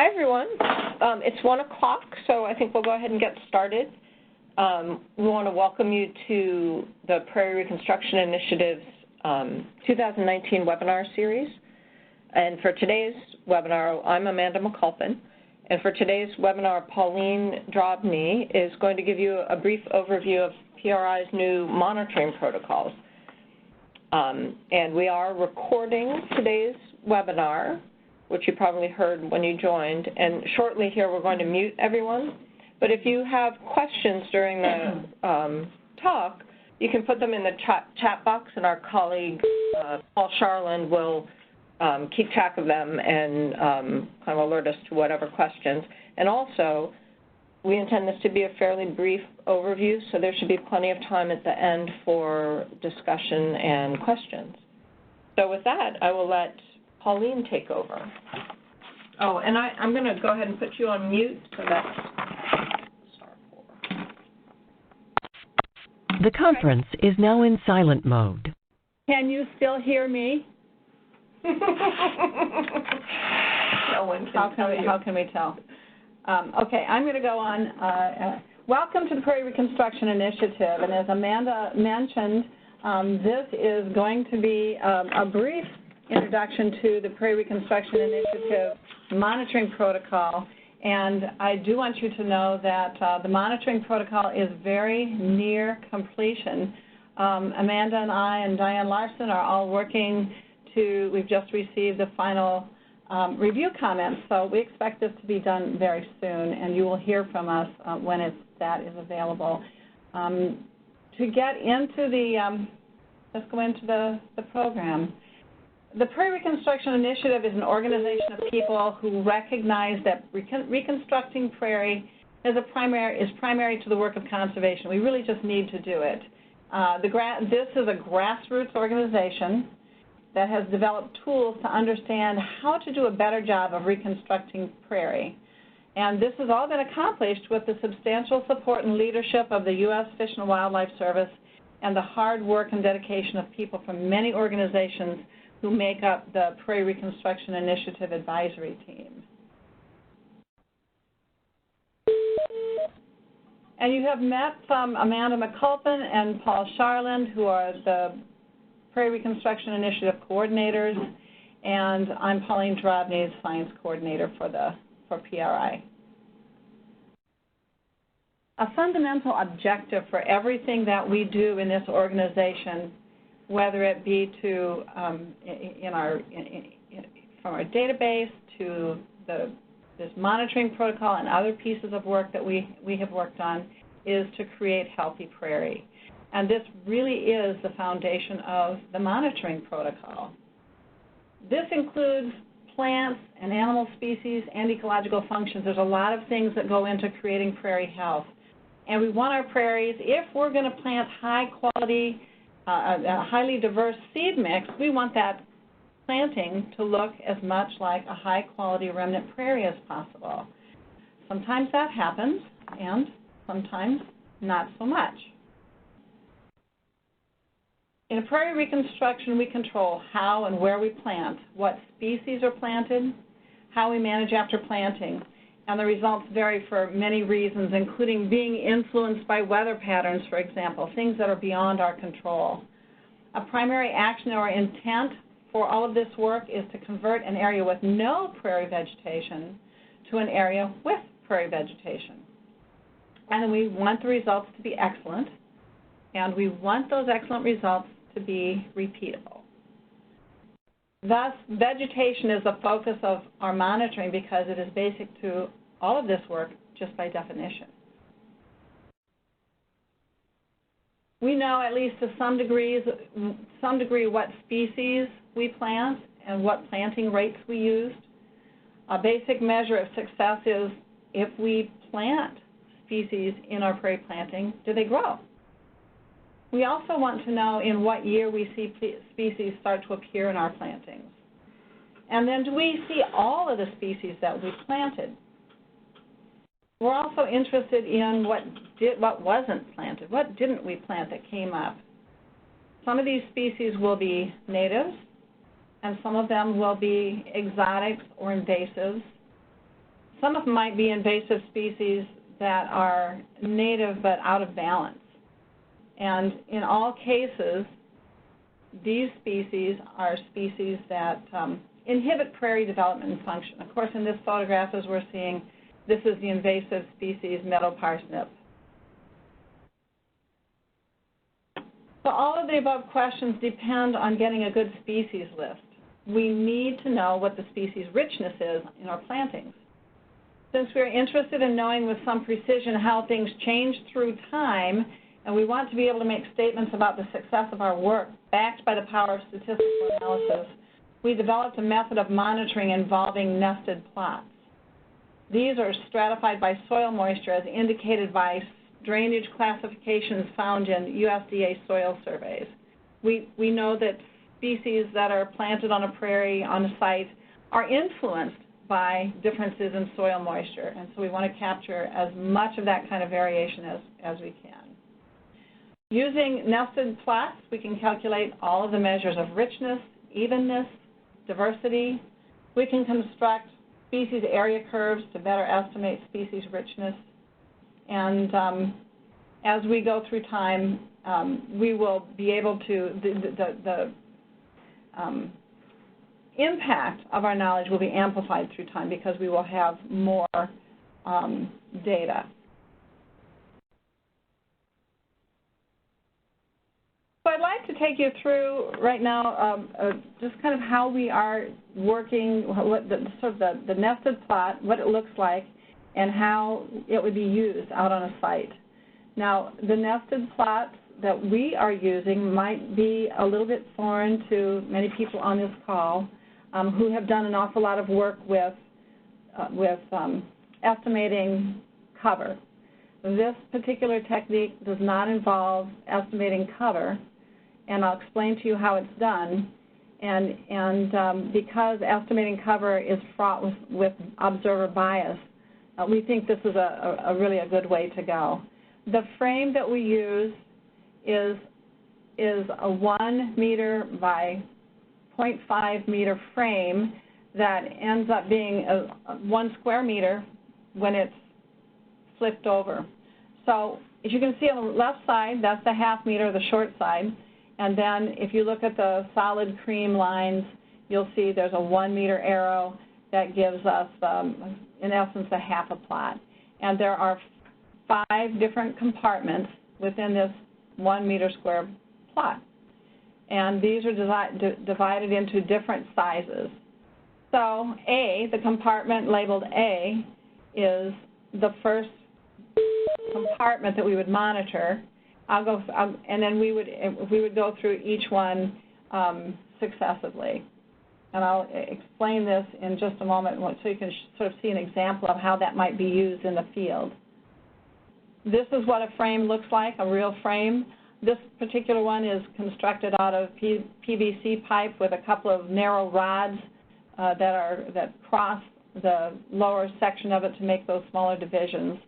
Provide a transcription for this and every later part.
Hi, everyone. It's 1 o'clock, so I think we'll go ahead and get started. We want to welcome you to the Prairie Reconstruction Initiative's 2019 webinar series. And for today's webinar, I'm Amanda McColpin. And for today's webinar, Pauline Drobney is going to give you a brief overview of PRI's new monitoring protocols. And we are recording today's webinar, which you probably heard when you joined. And shortly here, we're going to mute everyone. But if you have questions during the talk, you can put them in the chat box, and our colleague, Paul Charland, will keep track of them and kind of alert us to whatever questions. And also, we intend this to be a fairly brief overview, so there should be plenty of time at the end for discussion and questions. So with that, I will let Pauline take over. Oh, and I'm going to go ahead and put you on mute, so that's The conference is now in silent mode. Can you still hear me? No one can How can we tell? Okay, I'm going to go on. Welcome to the Prairie Reconstruction Initiative, and as Amanda mentioned, this is going to be a brief introduction to the Prairie Reconstruction Initiative monitoring protocol. And I do want you to know that the monitoring protocol is very near completion. Amanda and I and Diane Larson are all working to, we've just received the final review comments, so we expect this to be done very soon, and you will hear from us when that is available. To get into the, let's go into the program. The Prairie Reconstruction Initiative is an organization of people who recognize that reconstructing prairie is primary to the work of conservation. We really just need to do it. This is a grassroots organization that has developed tools to understand how to do a better job of reconstructing prairie. And this has all been accomplished with the substantial support and leadership of the U.S. Fish and Wildlife Service and the hard work and dedication of people from many organizations who make up the Prairie Reconstruction Initiative advisory team. And you have met Amanda McColpin and Paul Charland, who are the Prairie Reconstruction Initiative coordinators, and I'm Pauline Drobney, science coordinator for PRI. A fundamental objective for everything that we do in this organization, whether it be to from our database to this monitoring protocol and other pieces of work that we have worked on, is to create healthy prairie. And this really is the foundation of the monitoring protocol. This includes plants and animal species and ecological functions. There's a lot of things that go into creating prairie health. And we want our prairies, if we're going to plant high quality, a highly diverse seed mix, we want that planting to look as much like a high-quality remnant prairie as possible. Sometimes that happens, and sometimes not so much. In prairie reconstruction, we control how and where we plant, what species are planted, how we manage after planting, and the results vary for many reasons, including being influenced by weather patterns, for example, things that are beyond our control. A primary action or intent for all of this work is to convert an area with no prairie vegetation to an area with prairie vegetation. And we want the results to be excellent, and we want those excellent results to be repeatable. Thus, vegetation is the focus of our monitoring because it is basic to all of this work just by definition. We know, at least to some degree, what species we plant and what planting rates we used. A basic measure of success is if we plant species in our prairie planting, do they grow? We also want to know in what year we see species start to appear in our plantings. And then do we see all of the species that we planted? We're also interested in what wasn't planted. What didn't we plant that came up? Some of these species will be natives, and some of them will be exotics or invasives. Some of them might be invasive species that are native but out of balance. And in all cases, these species are species that inhibit prairie development and function. Of course, in this photograph, as we're seeing, this is the invasive species meadow parsnip. So all of the above questions depend on getting a good species list. We need to know what the species richness is in our plantings. Since we're interested in knowing with some precision how things change through time, and we want to be able to make statements about the success of our work backed by the power of statistical analysis, we developed a method of monitoring involving nested plots. These are stratified by soil moisture as indicated by drainage classifications found in USDA soil surveys. We know that species that are planted on a prairie, on a site, are influenced by differences in soil moisture, and so we want to capture as much of that kind of variation as we can. Using nested plots, we can calculate all of the measures of richness, evenness, diversity. We can construct species area curves to better estimate species richness. And as we go through time, we will be able to, the impact of our knowledge will be amplified through time because we will have more data. So I'd like to take you through right now just kind of how we are working, the nested plot, what it looks like, and how it would be used out on a site. Now, the nested plots that we are using might be a little bit foreign to many people on this call who have done an awful lot of work with estimating cover. This particular technique does not involve estimating cover, and I'll explain to you how it's done. And because estimating cover is fraught with observer bias, we think this is really a good way to go. The frame that we use is a 1 meter by 0.5 meter frame that ends up being 1 square meter when it's flipped over. So as you can see on the left side, that's the half meter, the short side. And then if you look at the solid cream lines, you'll see there's a 1 meter arrow that gives us, in essence, a half a plot. And there are 5 different compartments within this 1 meter square plot. And these are divided into different sizes. So A, the compartment labeled A, is the first compartment that we would monitor. And then we would go through each one successively. And I'll explain this in just a moment so you can sort of see an example of how that might be used in the field. This is what a frame looks like, a real frame. This particular one is constructed out of PVC pipe with a couple of narrow rods that cross the lower section of it to make those smaller divisions.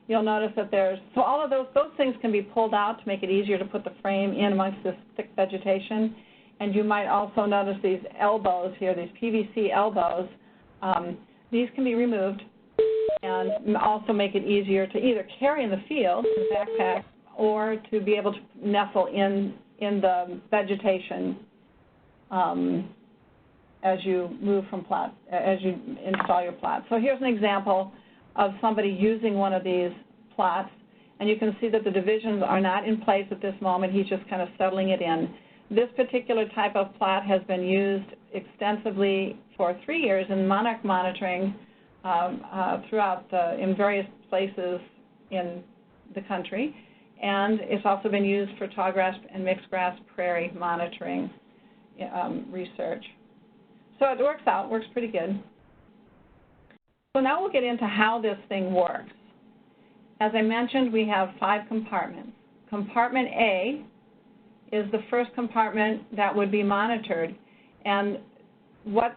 You'll notice that so all of those things can be pulled out to make it easier to put the frame in amongst this thick vegetation. And you might also notice these elbows here, these PVC elbows. These can be removed and also make it easier to either carry in the field, in the backpack, or to be able to nestle in the vegetation as you move from plot, as you install your plot. So here's an example of somebody using one of these plots, and you can see that the divisions are not in place at this moment. He's just kind of settling it in. This particular type of plot has been used extensively for 3 years in monarch monitoring in various places in the country, and it's also been used for tallgrass and mixed grass prairie monitoring research. So it works pretty good. So now we'll get into how this thing works. As I mentioned, we have 5 compartments. Compartment A is the first compartment that would be monitored, and what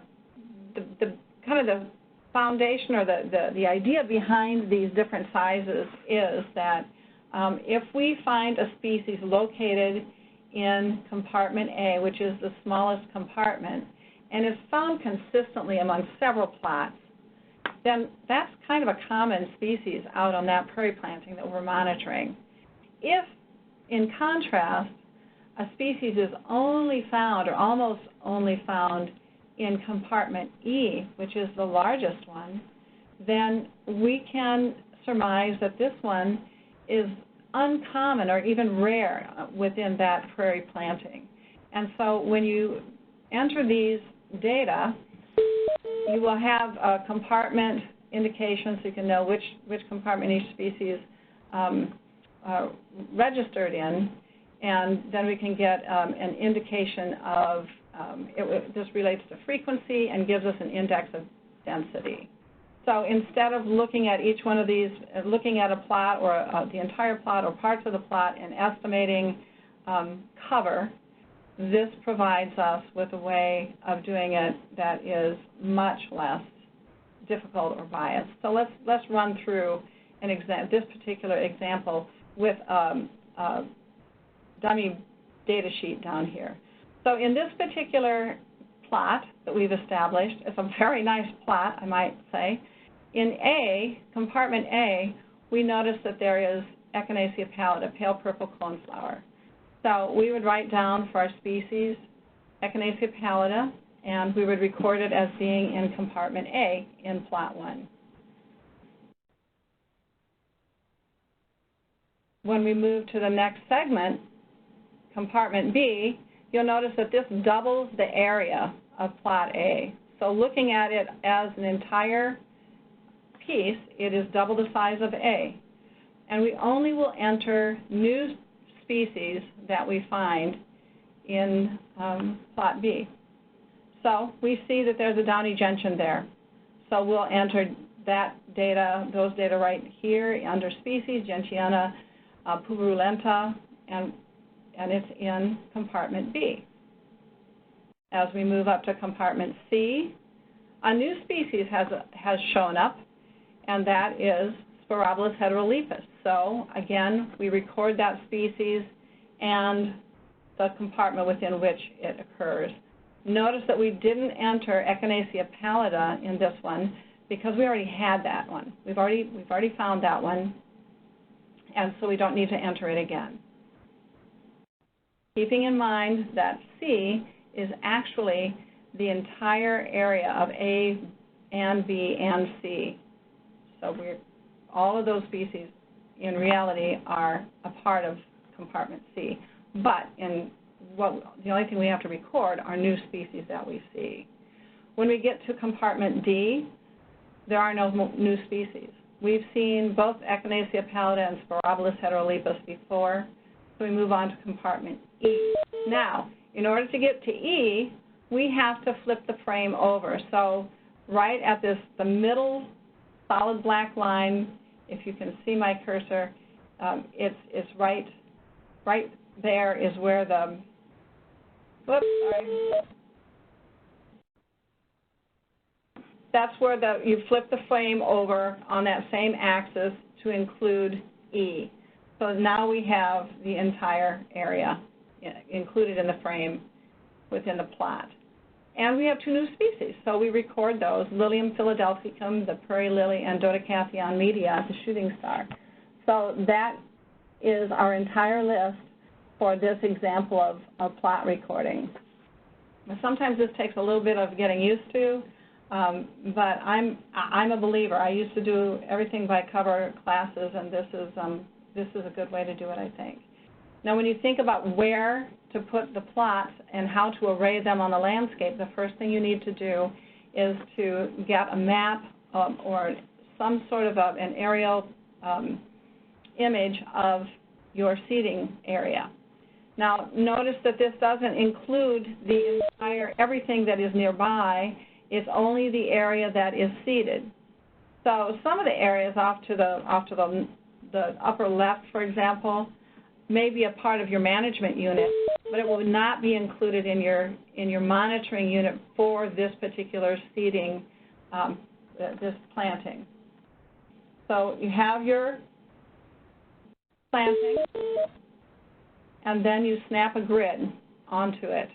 the kind of the foundation or the idea behind these different sizes is that if we find a species located in compartment A, which is the smallest compartment, and is found consistently among several plots, then that's kind of a common species out on that prairie planting that we're monitoring. If, in contrast, a species is only found or almost only found in compartment E, which is the largest one, then we can surmise that this one is uncommon or even rare within that prairie planting. And so when you enter these data, you will have a compartment indication so you can know which compartment each species registered in, and then we can get an indication of, this relates to frequency and gives us an index of density. So instead of looking at each one of these, looking at a plot or the entire plot or parts of the plot and estimating cover, this provides us with a way of doing it that is much less difficult or biased. So let's run through this particular example with a dummy data sheet down here. So in this particular plot that we've established, it's a very nice plot, I might say. In A, compartment A, we notice that there is Echinacea pallida, pale purple coneflower. So we would write down for our species Echinacea pallida, and we would record it as being in compartment A in plot 1. When we move to the next segment, compartment B, you'll notice that this doubles the area of plot A. So looking at it as an entire piece, it is double the size of A. And we only will enter new species that we find in plot B. So we see that there's a downy gentian there. So we'll enter that data, those data right here under species, Gentiana purulenta, and it's in compartment B. As we move up to compartment C, a new species has shown up, and that is Sporobolus heterolepis. So again, we record that species and the compartment within which it occurs. Notice that we didn't enter Echinacea pallida in this one because we already had that one. We've already found that one, and so we don't need to enter it again. Keeping in mind that C is actually the entire area of A and B and C. So all of those species in reality are a part of compartment C. But the only thing we have to record are new species that we see. When we get to compartment D, there are no new species. We've seen both Echinacea pallida and Sporobolus heterolepis before, so we move on to compartment E. Now, in order to get to E, we have to flip the frame over. So right at the middle solid black line, if you can see my cursor, it's right there is where the, whoops, sorry. That's where you flip the frame over on that same axis to include E. So now we have the entire area included in the frame within the plot. And we have 2 new species, so we record those, Lilium philadelphicum, the prairie lily, and Dodecatheon media, the shooting star. So that is our entire list for this example of plot recording. Sometimes this takes a little bit of getting used to, but I'm a believer. I used to do everything by cover classes, and this is a good way to do it, I think. Now, when you think about where to put the plots and how to array them on the landscape, the first thing you need to do is to get a map or some sort of an aerial image of your seeding area. Now, notice that this doesn't include the entire, everything that is nearby. It's only the area that is seeded. So some of the areas off to the upper left, for example, may be a part of your management unit, but it will not be included in your monitoring unit for this particular seeding, this planting. So you have your planting, and then you snap a grid onto it.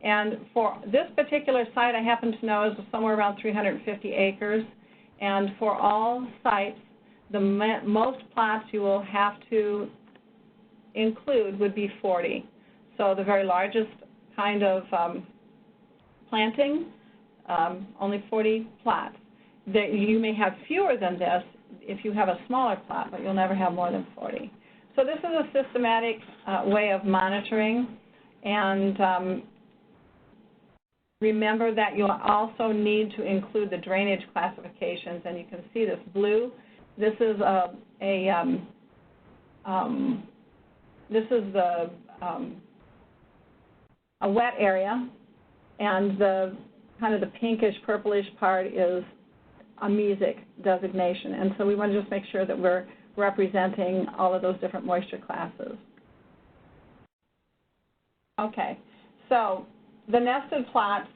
And for this particular site, I happen to know is somewhere around 350 acres, And for all sites, the most plots you will have to include would be 40. So the very largest kind of planting, only 40 plots. You may have fewer than this if you have a smaller plot, but you'll never have more than 40. So this is a systematic way of monitoring, and remember that you'll also need to include the drainage classifications, and you can see this blue. This is a wet area, and the kind of the pinkish purplish part is a MESIC designation, and so we want to just make sure that we're representing all of those different moisture classes. Okay, so the nested plots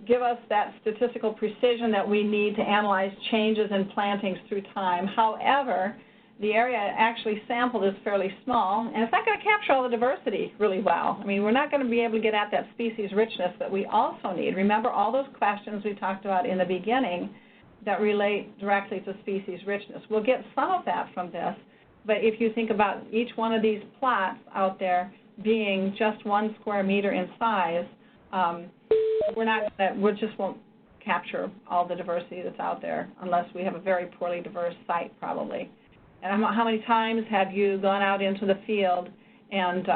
give us that statistical precision that we need to analyze changes in plantings through time. However, the area actually sampled is fairly small, and it's not going to capture all the diversity really well. I mean, we're not going to be able to get at that species richness that we also need. Remember all those questions we talked about in the beginning that relate directly to species richness. We'll get some of that from this, but if you think about each one of these plots out there being just 1 square meter in size, we just won't capture all the diversity that's out there unless we have a very poorly diverse site, probably. And how many times have you gone out into the field and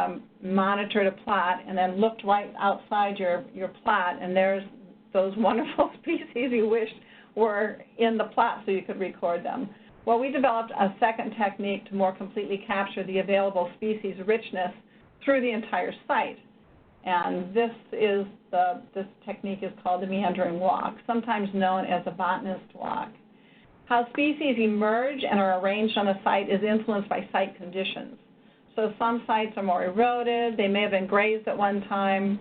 monitored a plot and then looked right outside your plot, and there's those wonderful species you wished were in the plot so you could record them? Well, we developed a second technique to more completely capture the available species richness through the entire site. And this technique is called the meandering walk, sometimes known as the botanist walk. How species emerge and are arranged on a site is influenced by site conditions. So some sites are more eroded, they may have been grazed at one time,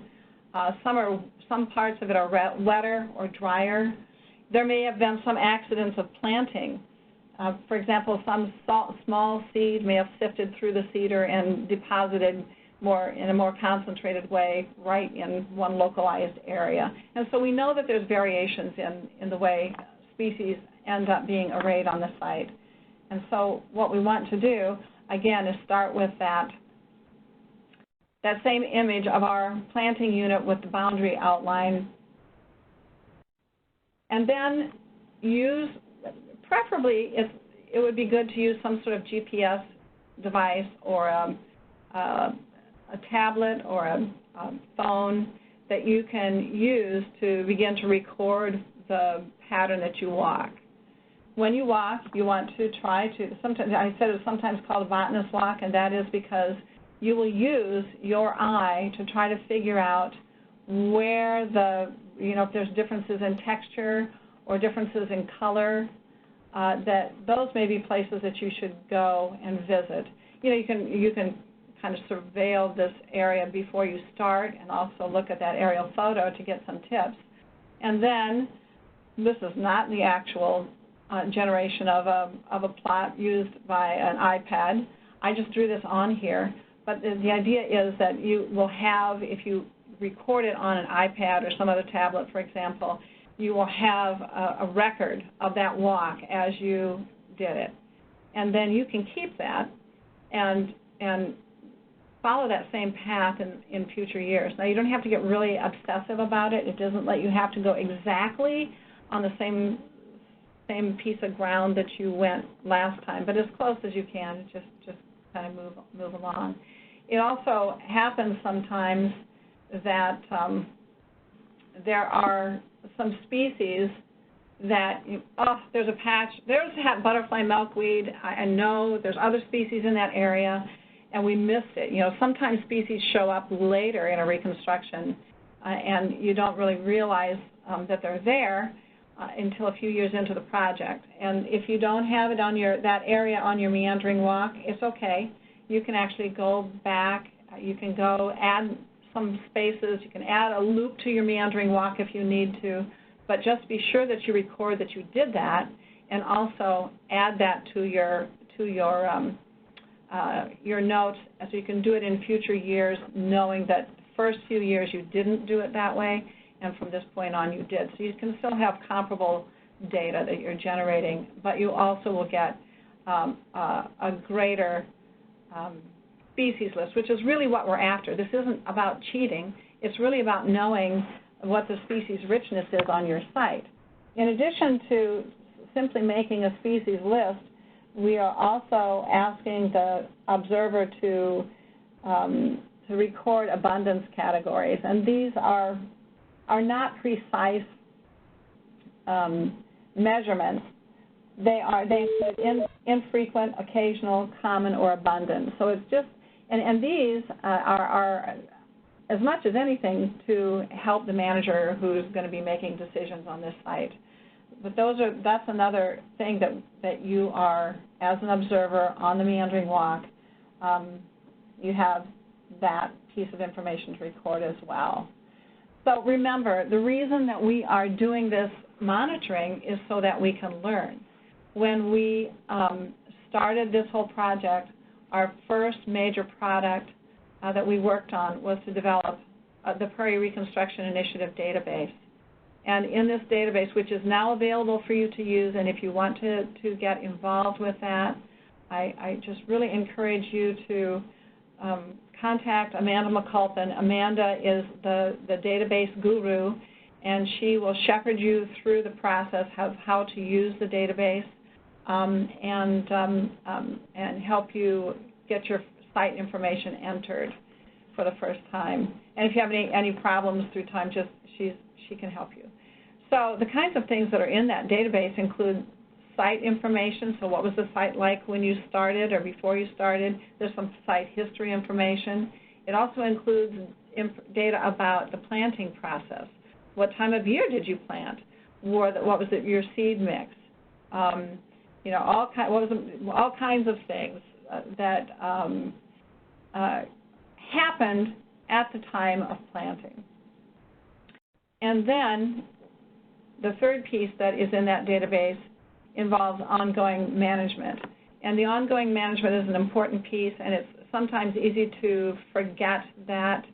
some parts of it are wetter or drier. There may have been some accidents of planting. For example, some small seed may have sifted through the cedar and deposited in a more concentrated way right in one localized area. And so we know that there's variations in the way species end up being arrayed on the site. And so what we want to do, again, is start with that same image of our planting unit with the boundary outline, and then preferably it would be good to use some sort of GPS device or a tablet or a phone that you can use to begin to record the pattern that you walk. When you walk, you want to try to, I said it's sometimes called a botanist walk, and that is because you will use your eye to try to figure out where if there's differences in texture or differences in color, that those may be places that you should go and visit. You can kind of surveil this area before you start and also look at that aerial photo to get some tips. And then, this is not the actual generation of a plot used by an iPad. I just drew this on here, but the idea is that you will have, if you record it on an iPad or some other tablet, for example, you will have a record of that walk as you did it. And then you can keep that and follow that same path in future years. Now, you don't have to get really obsessive about it. It doesn't let you have to go exactly on the same piece of ground that you went last time, but as close as you can, just kind of move along. It also happens sometimes that there are some species that, there's a patch, there's butterfly milkweed, I know there's other species in that area, and we missed it. Sometimes species show up later in a reconstruction, and you don't really realize that they're there until a few years into the project. And if you don't have it on that area on your meandering walk, it's okay. You can actually go back. You can go add some spaces. You can add a loop to your meandering walk if you need to, but just be sure that you record that you did that, and also add that to your notes, so you can do it in future years, knowing that the first few years you didn't do it that way, and from this point on you did. So you can still have comparable data that you're generating, but you also will get a greater species list, which is really what we're after. This isn't about cheating. It's really about knowing what the species richness is on your site. In addition to simply making a species list, we are also asking the observer to record abundance categories, and these are not precise measurements. They include infrequent, occasional, common, or abundant. So it's just, and these are as much as anything to help the manager who's going to be making decisions on this site. But that's another thing that you are, as an observer on the meandering walk, you have that piece of information to record as well. So remember, the reason that we are doing this monitoring is so that we can learn. When we started this whole project, our first major product that we worked on was to develop the Prairie Reconstruction Initiative database. And in this database, which is now available for you to use, and if you want to get involved with that, I just really encourage you to contact Amanda McColpin. Amanda is the database guru, and she will shepherd you through the process of how to use the database and help you get your site information entered for the first time. And if you have any problems through time, she can help you. So the kinds of things that are in that database include site information. So what was the site like when you started or before you started? There's some site history information. It also includes data about the planting process. What time of year did you plant? What was your seed mix? All kinds of things that happened at the time of planting. And then the third piece that is in that database involves ongoing management. And the ongoing management is an important piece, and it's sometimes easy to forget that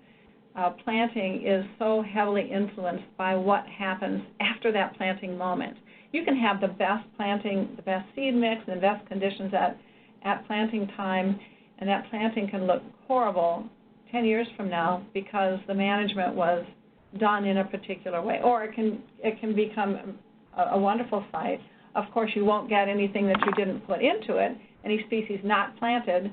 planting is so heavily influenced by what happens after that planting moment. You can have the best planting, the best seed mix, and the best conditions at planting time, and that planting can look horrible 10 years from now because the management was done in a particular way, or it can become a wonderful site. Of course, you won't get anything that you didn't put into it. Any species not planted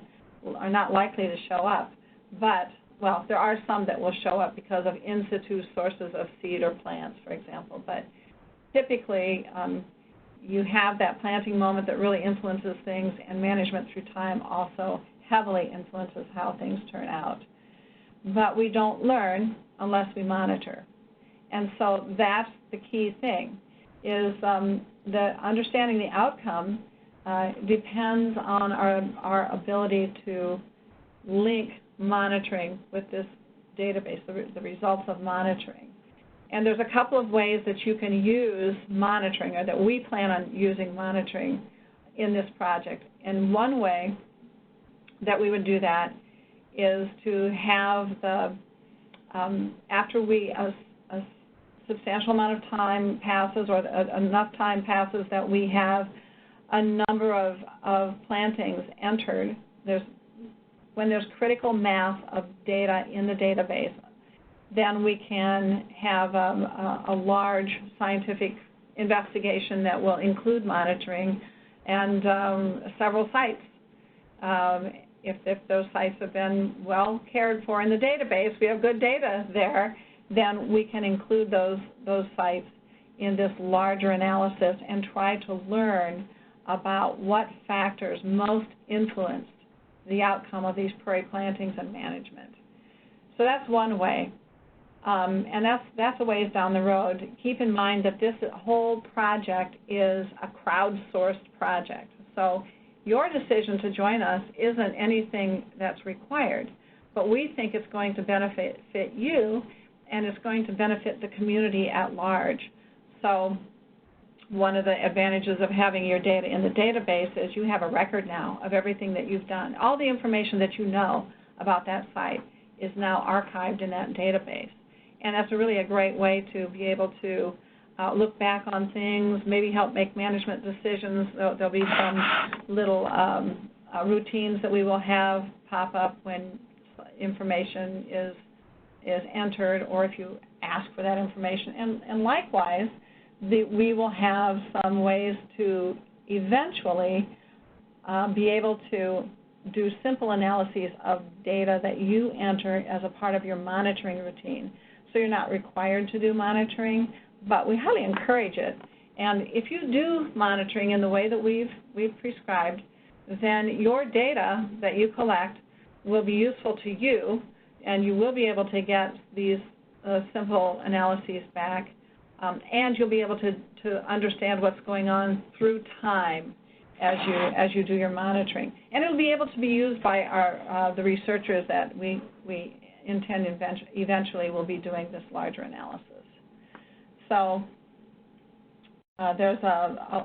are not likely to show up. But, well, there are some that will show up because of in situ sources of seed or plants, for example. But typically, you have that planting moment that really influences things, and management through time also heavily influences how things turn out. But we don't learn unless we monitor. And so that's the key thing, is the understanding the outcome depends on our ability to link monitoring with this database, the results of monitoring. And there's a couple of ways that you can use monitoring, or that we plan on using monitoring in this project. And one way that we would do that is to have after a substantial amount of time passes, or enough time passes that we have a number of plantings entered, when there's critical mass of data in the database, then we can have a large scientific investigation that will include monitoring and several sites. If those sites have been well cared for in the database, we have good data there, then we can include those sites in this larger analysis and try to learn about what factors most influenced the outcome of these prairie plantings and management. So that's one way, and that's a ways down the road. Keep in mind that this whole project is a crowdsourced project. So your decision to join us isn't anything that's required, but we think it's going to benefit you, and it's going to benefit the community at large. So one of the advantages of having your data in the database is you have a record now of everything that you've done. All the information that you know about that site is now archived in that database. and that's really a great way to be able to look back on things, maybe help make management decisions. There'll be some little routines that we will have pop up when information is entered, or if you ask for that information. And likewise, we will have some ways to eventually be able to do simple analyses of data that you enter as a part of your monitoring routine. So you're not required to do monitoring, but we highly encourage it. And if you do monitoring in the way that we've prescribed, then your data that you collect will be useful to you, and you will be able to get these simple analyses back, and you'll be able to understand what's going on through time as you do your monitoring. And it'll be able to be used by the researchers that we intend eventually will be doing this larger analysis. So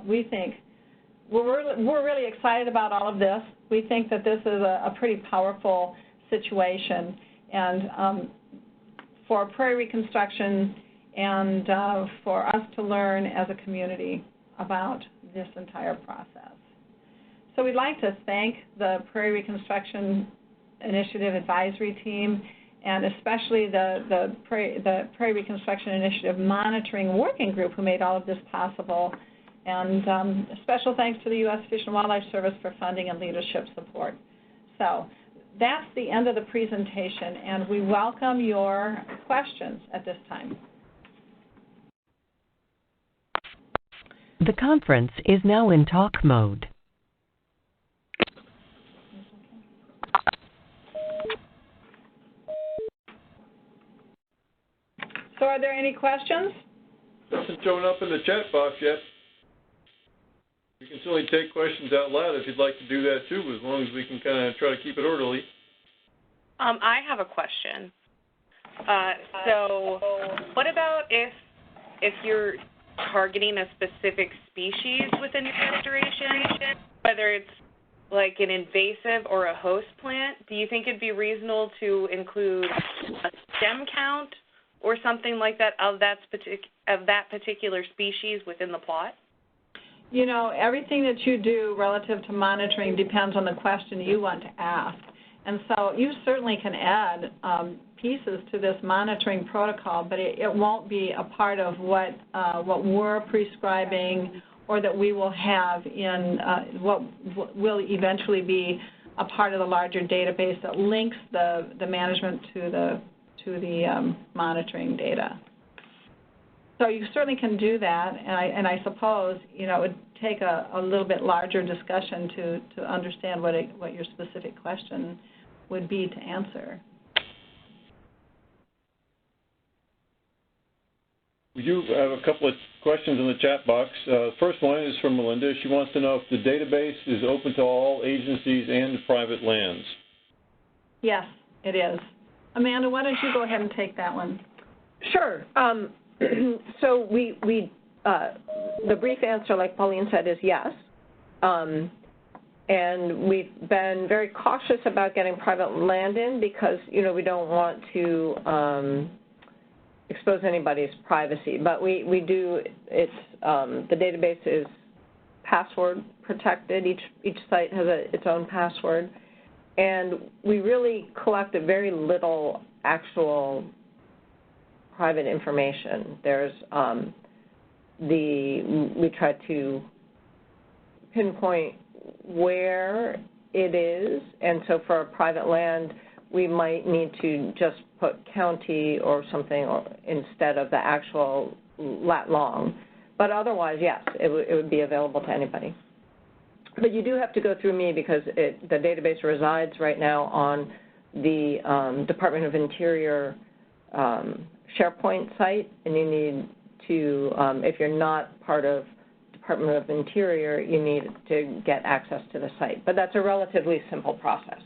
we think we're really excited about all of this. We think that this is a pretty powerful situation, and for Prairie Reconstruction and for us to learn as a community about this entire process. So we'd like to thank the Prairie Reconstruction Initiative Advisory Team, and especially the Prairie Reconstruction Initiative Monitoring Working Group who made all of this possible. And a special thanks to the U.S. Fish and Wildlife Service for funding and leadership support. So that's the end of the presentation, and we welcome your questions at this time. The conference is now in talk mode. So are there any questions? Nothing showing up in the chat box yet. We can certainly take questions out loud if you'd like to do that too, as long as we can kind of try to keep it orderly. I have a question. So what about if you're targeting a specific species within your restoration, whether it's like an invasive or a host plant? Do you think it'd be reasonable to include a stem count or something like that of that particular species within the plot? You know, everything that you do relative to monitoring depends on the question you want to ask. And so you certainly can add pieces to this monitoring protocol, but it won't be a part of what we're prescribing or that we will have in what will eventually be a part of the larger database that links the management to the monitoring data. So you certainly can do that, and I suppose, you know, it would take a little bit larger discussion to understand what your specific question would be to answer. We do have a couple of questions in the chat box. First one is from Melinda. She wants to know if the database is open to all agencies and private lands. Yes, it is. Amanda, why don't you go ahead and take that one? Sure. So the brief answer, like Pauline said, is yes. And we've been very cautious about getting private land in because, you know, we don't want to expose anybody's privacy. But we do, the database is password protected. Each site has its own password. And we really collected very little actual private information. There's we try to pinpoint where it is, and so for a private land, we might need to just put county or something instead of the actual lat long. But otherwise, yes, it would be available to anybody. But you do have to go through me because the database resides right now on the Department of Interior SharePoint site, and you need to, if you're not part of Department of Interior, you need to get access to the site. But that's a relatively simple process.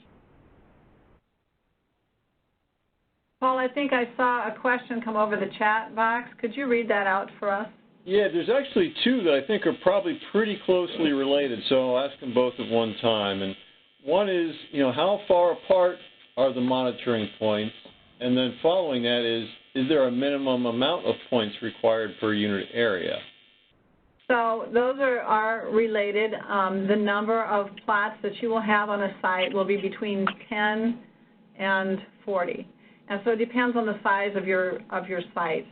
Paul, I think I saw a question come over the chat box. Could you read that out for us? Yeah, there's actually two that I think are probably pretty closely related, so I'll ask them both at one time. And one is, you know, how far apart are the monitoring points? And then following that is there a minimum amount of points required per unit area? So those are related. The number of plots that you will have on a site will be between 10 and 40. And so it depends on the size of your site.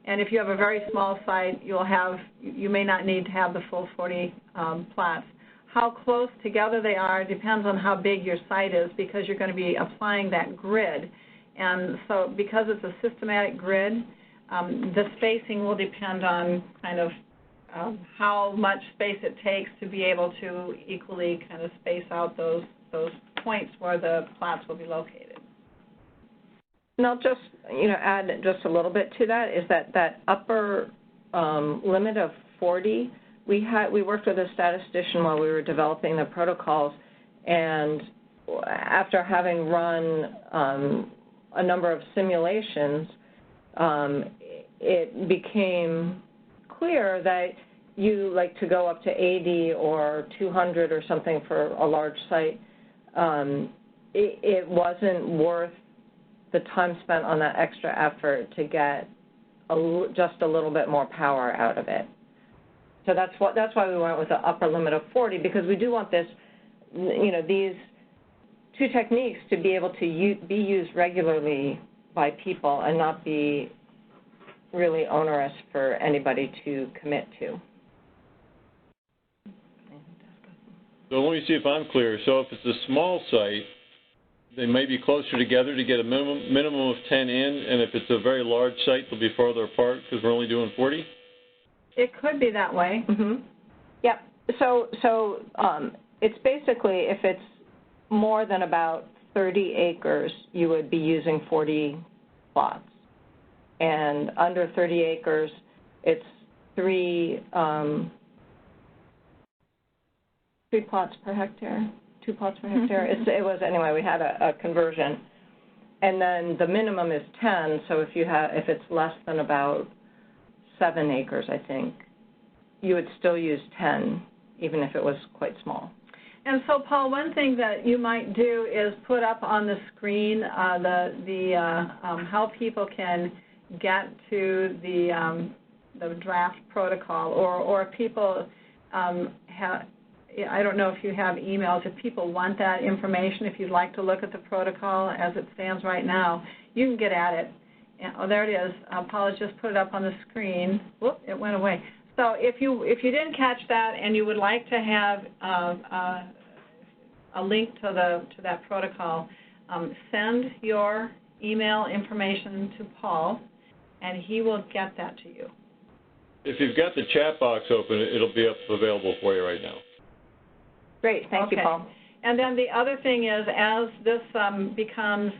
And if you have a very small site, you may not need to have the full 40 plots. How close together they are depends on how big your site is, because you're going to be applying that grid. And so because it's a systematic grid, the spacing will depend on kind of how much space it takes to be able to equally kind of space out those points where the plots will be located. And I'll just, add just a little bit to that, is that upper limit of 40, we worked with a statistician while we were developing the protocols, and after having run a number of simulations, it became clear that you like to go up to 80 or 200 or something for a large site. It wasn't worth the time spent on that extra effort to get just a little bit more power out of it. So that's why we went with the upper limit of 40, because we do want this, these two techniques to be able to be used regularly by people and not be really onerous for anybody to commit to. So let me see if I'm clear. So if it's a small site, they may be closer together to get a minimum of 10 in, and if it's a very large site, they'll be farther apart because we're only doing 40? It could be that way. Mm-hmm. Yep. So it's basically, if it's more than about 30 acres, you would be using 40 plots. And under 30 acres, it's three plots per hectare. 2 plots per hectare. It was, anyway, we had a conversion. And then the minimum is 10, so if it's less than about 7 acres, I think, you would still use 10, even if it was quite small. And so, Paul, one thing that you might do is put up on the screen how people can get to the draft protocol, or people have. I don't know if you have emails. If people want that information, if you'd like to look at the protocol as it stands right now, you can get at it. Oh, there it is. Paula just put it up on the screen. Whoop, it went away. So if you didn't catch that and you would like to have a link to that protocol, send your email information to Paul, and he will get that to you. If you've got the chat box open, it'll be available for you right now. Great, thank you, Paul. And then the other thing is, as this becomes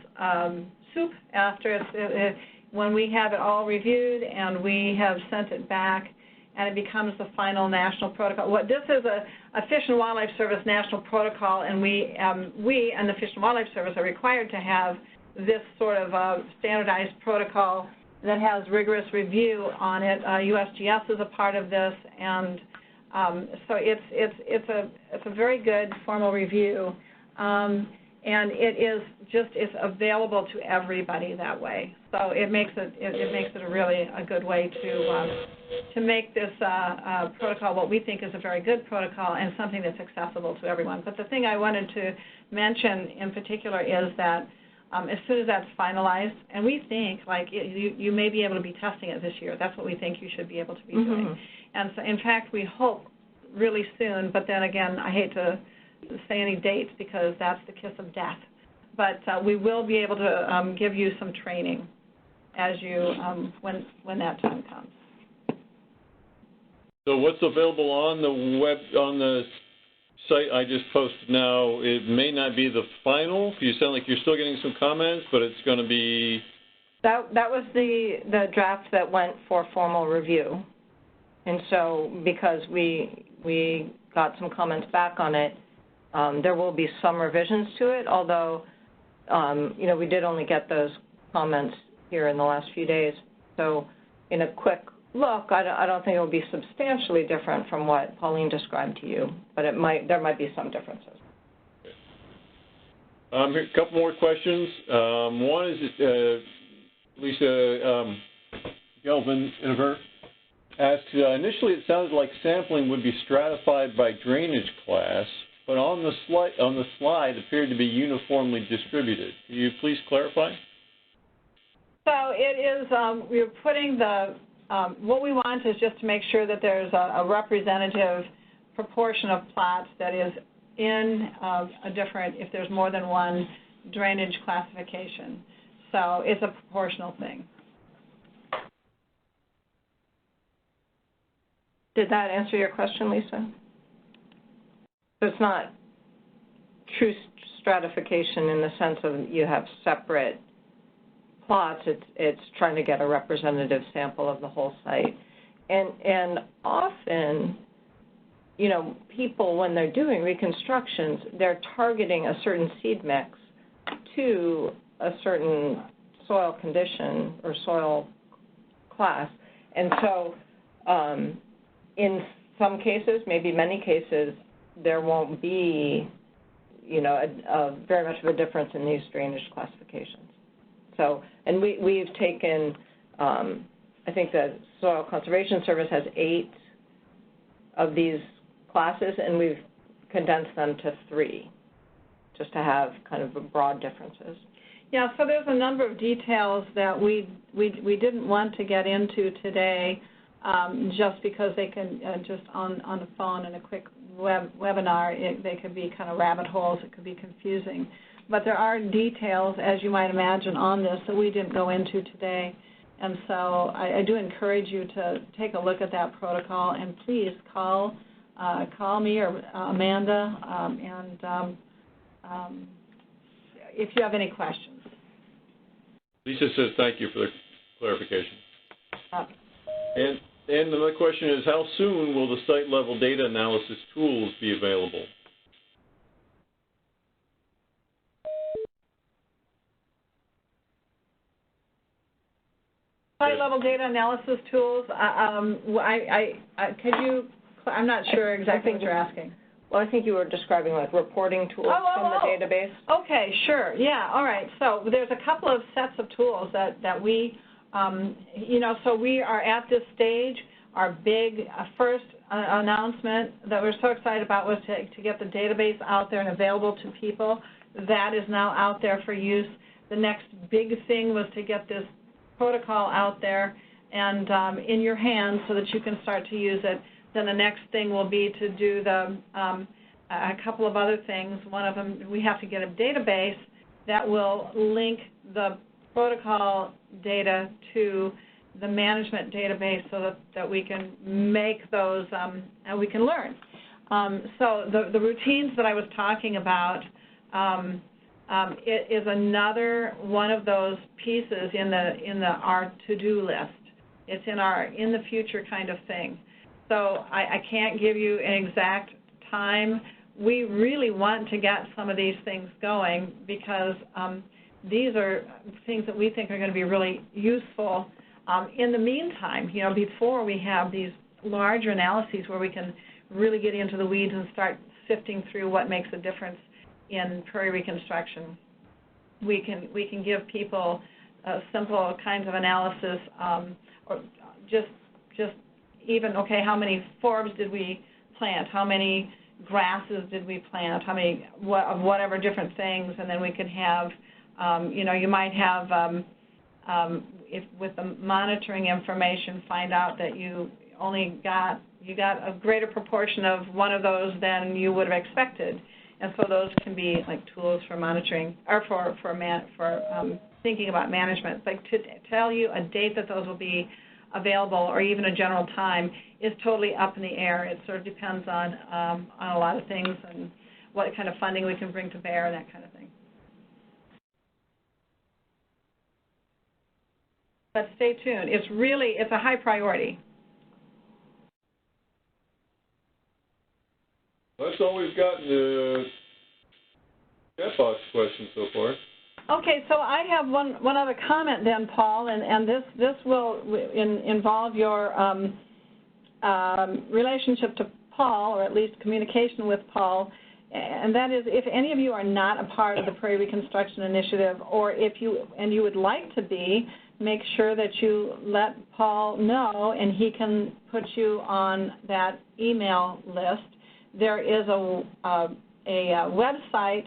soup after when we have it all reviewed and we have sent it back and it becomes the final national protocol. This is a Fish and Wildlife Service national protocol, and we and the Fish and Wildlife Service are required to have this sort of standardized protocol that has rigorous review on it. USGS is a part of this, and so it's a very good formal review, and it's available to everybody that way. So it makes it a really a good way to make this protocol what we think is a very good protocol and something that's accessible to everyone. But the thing I wanted to mention in particular is that as soon as that's finalized, and we think you may be able to be testing it this year. That's what we think you should be able to be doing. And so, in fact, we hope really soon, but then again, I hate to say any dates because that's the kiss of death. But we will be able to give you some training as you when that time comes. So what's available on the site I just posted now, it may not be the final. You sound like you're still getting some comments, but it's going to be... That was the draft that went for formal review. And so because we got some comments back on it, there will be some revisions to it, although, we did only get those comments here in the last few days. So in a quick look, I don't think it will be substantially different from what Pauline described to you, but there might be some differences. Here, a couple more questions. One is Lisa Gelvin asked, initially it sounded like sampling would be stratified by drainage class, but on the slide appeared to be uniformly distributed. Can you please clarify? So it is, we're putting the, what we want is just to make sure that there's a representative proportion of plots that is in a different, if there's more than one drainage classification. So it's a proportional thing. Did that answer your question, Lisa? So it's not true stratification in the sense of you have separate plots. It's trying to get a representative sample of the whole site. And often, you know, people, when they're doing reconstructions, they're targeting a certain seed mix to a certain soil condition or soil class. And so in some cases, maybe many cases, there won't be, you know, very much of a difference in these drainage classifications. So, and we've taken, I think the Soil Conservation Service has 8 of these classes, and we've condensed them to 3, just to have kind of broad differences. Yeah, so there's a number of details that we didn't want to get into today, just because they can, just on the phone in a quick webinar, they could be kind of rabbit holes, it could be confusing. But there are details, as you might imagine, on this that we didn't go into today. And so I do encourage you to take a look at that protocol, and please call me or Amanda if you have any questions. Lisa says thank you for the clarification. And another question is, how soon will the site-level data analysis tools be available? Site-level data analysis tools, could you, I'm not sure exactly what you're asking. Well, I think you were describing like reporting tools from the database. Okay, sure, yeah, all right. So there's a couple of sets of tools that we, you know, so we are at this stage. Our big first announcement that we're so excited about was to get the database out there and available to people. That is now out there for use. The next big thing was to get this protocol out there and in your hands so that you can start to use it. Then the next thing will be to do the a couple of other things. One of them, we have to get a database that will link the protocol data to the management database so that we can make those and we can learn. So the routines that I was talking about, it is another one of those pieces in our to-do list. It's in the future kind of thing. So I can't give you an exact time. We really want to get some of these things going because these are things that we think are going to be really useful. In the meantime, you know, before we have these larger analyses where we can really get into the weeds and start sifting through what makes a difference in prairie reconstruction, we can give people simple kinds of analysis, or just even, okay, how many forbs did we plant? How many grasses did we plant? How many of whatever different things? And then we could have, you know, you might have, if with the monitoring information, find out that you got a greater proportion of one of those than you would have expected. And so those can be like tools for monitoring or for thinking about management. Like to tell you a date that those will be available or even a general time is totally up in the air. It sort of depends on a lot of things and what kind of funding we can bring to bear and that kind of thing. But stay tuned. It's a high priority. That's all we've got in the chat box questions so far. Okay, so I have one other comment then, Paul, and this will involve your relationship to Paul, or at least communication with Paul. and that is, if any of you are not a part of the Prairie Reconstruction Initiative, or if you would like to be, make sure that you let Paul know, and he can put you on that email list. There is a website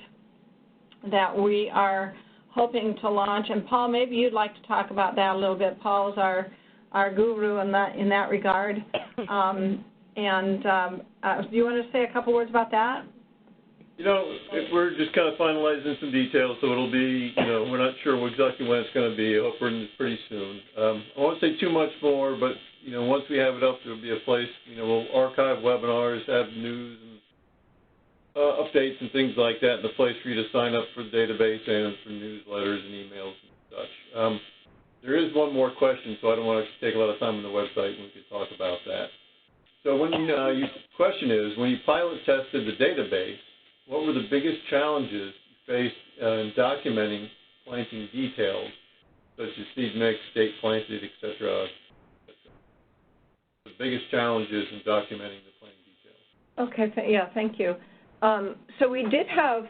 that we are hoping to launch, and Paul, maybe you'd like to talk about that a little bit. Paul is our guru in that regard. Do you want to say a couple words about that? You know, we're just kind of finalizing some details, so it'll be, you know, we're not sure exactly when it's going to be. I hope we're pretty soon. I won't say too much more, but, you know, once we have it up, there'll be a place, you know, we'll archive webinars, have news and updates and things like that, and a place for you to sign up for the database and for newsletters and emails and such. There is one more question, so I don't want to take a lot of time on the website, and we can talk about that. So when your question is, when you pilot tested the database, what were the biggest challenges you faced in documenting planting details, such as seed mix, date planted, etc.? The biggest challenges in documenting the planting details. Okay, thank you. So we did have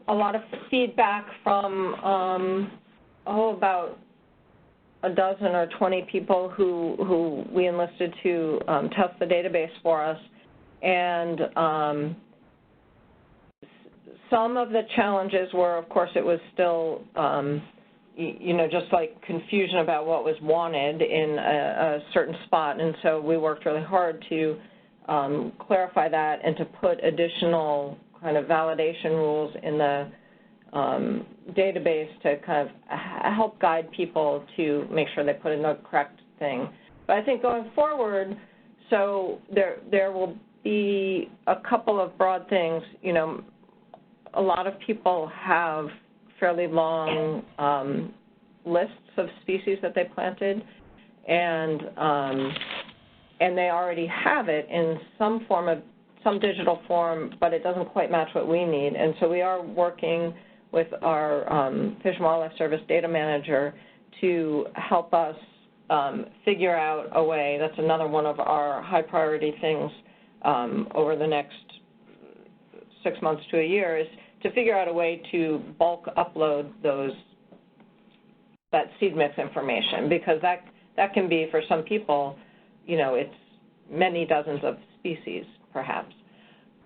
a lot of feedback from, about a dozen or 20 people who we enlisted to test the database for us. And some of the challenges were, of course, it was still, you know, just like confusion about what was wanted in a certain spot. And so we worked really hard to clarify that and to put additional kind of validation rules in the database to kind of help guide people to make sure they put in the correct thing. But I think going forward, so there will be a couple of broad things. You know, a lot of people have fairly long lists of species that they planted, and they already have it in some form of some digital form, but it doesn't quite match what we need. And so we are working with our Fish and Wildlife Service data manager to help us figure out a way. That's another one of our high priority things over the next 6 months to a year, is to figure out a way to bulk upload that seed mix information, because that can be, for some people, you know, it's many dozens of species, perhaps.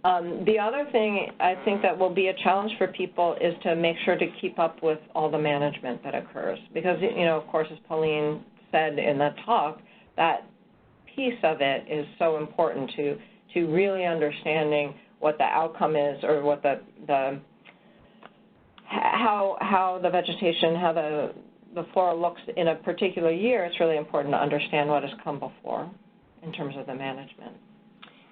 The other thing I think that will be a challenge for people is to make sure to keep up with all the management that occurs, because, you know, of course, as Pauline said in the talk, that piece of it is so important to really understanding what the outcome is, or what how the vegetation, how the flora looks in a particular year. It's really important to understand what has come before in terms of the management.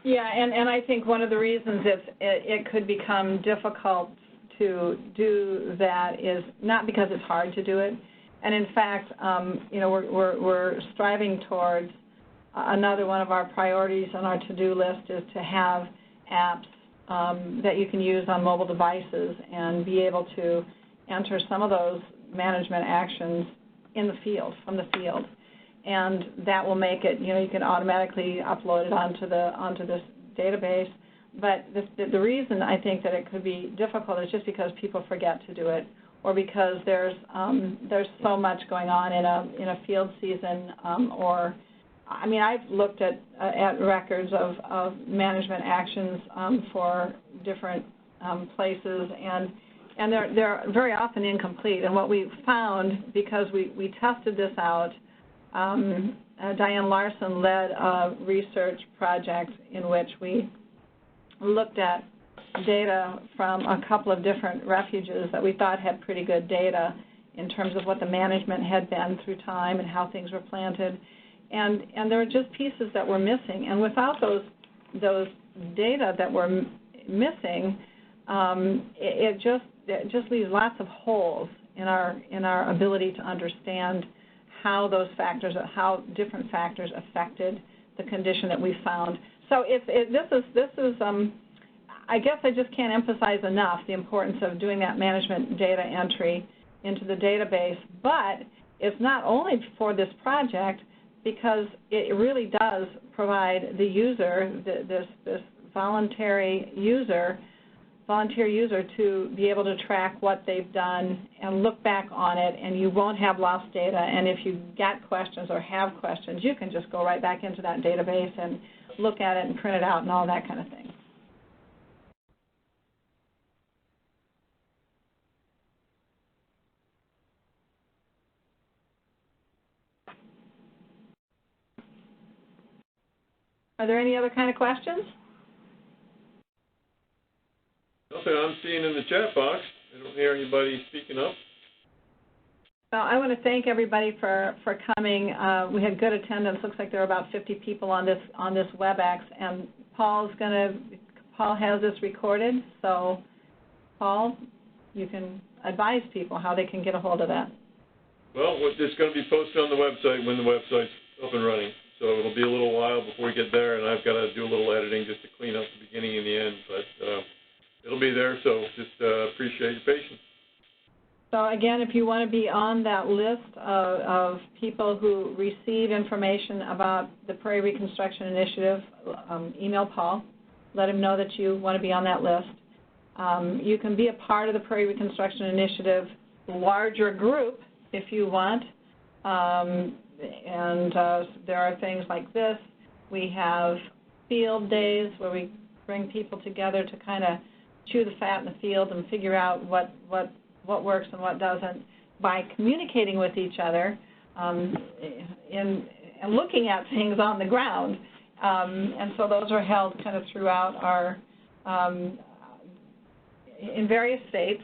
Yeah, and I think one of the reasons it could become difficult to do that is not because it's hard to do it. And in fact, you know, we're striving towards another one of our priorities on our to-do list is to have apps that you can use on mobile devices and be able to enter some of those management actions in the field, from the field. And that will make it, you know, you can automatically upload it onto this database. But the reason I think that it could be difficult is just because people forget to do it, or because there's so much going on in a field season, or I mean, I've looked at records of management actions for different places, and they're very often incomplete. And what we found, because we tested this out, Diane Larson led a research project in which we looked at data from a couple of different refuges that we thought had pretty good data in terms of what the management had been through time and how things were planted. And there were just pieces that were missing. And without those data that were missing, it just leaves lots of holes in our ability to understand how those factors, how different factors affected the condition that we found. So this is I guess I just can't emphasize enough the importance of doing that management data entry into the database. But it's not only for this project, because it really does provide the user, this volunteer user to be able to track what they've done and look back on it, and you won't have lost data. And if you get questions or have questions, you can just go right back into that database and look at it and print it out and all that kind of thing. Are there any other kind of questions? Nothing I'm seeing in the chat box. I don't hear anybody speaking up. Well, I want to thank everybody for coming. We had good attendance. Looks like there were about 50 people on this WebEx, and Paul has this recorded. So, Paul, you can advise people how they can get a hold of that. Well, it's going to be posted on the website when the website's up and running. So it'll be a little while before we get there, and I've got to do a little editing just to clean up the beginning and the end. But it'll be there, so just appreciate your patience. So again, if you want to be on that list of people who receive information about the Prairie Reconstruction Initiative, email Paul. Let him know that you want to be on that list. You can be a part of the Prairie Reconstruction Initiative larger group if you want. There are things like this. We have field days where we bring people together to kind of chew the fat in the field and figure out what works and what doesn't by communicating with each other and looking at things on the ground. And so those are held kind of throughout our, in various states.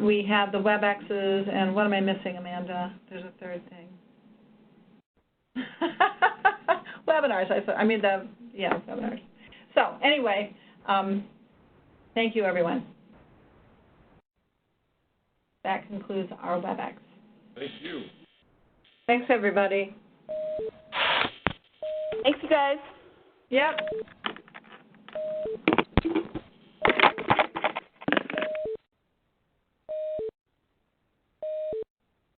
We have the WebExes, and what am I missing, Amanda? There's a third thing. Webinars, webinars. So anyway, thank you, everyone. That concludes our WebEx. Thank you. Thanks, everybody. Thanks, you guys. Yep.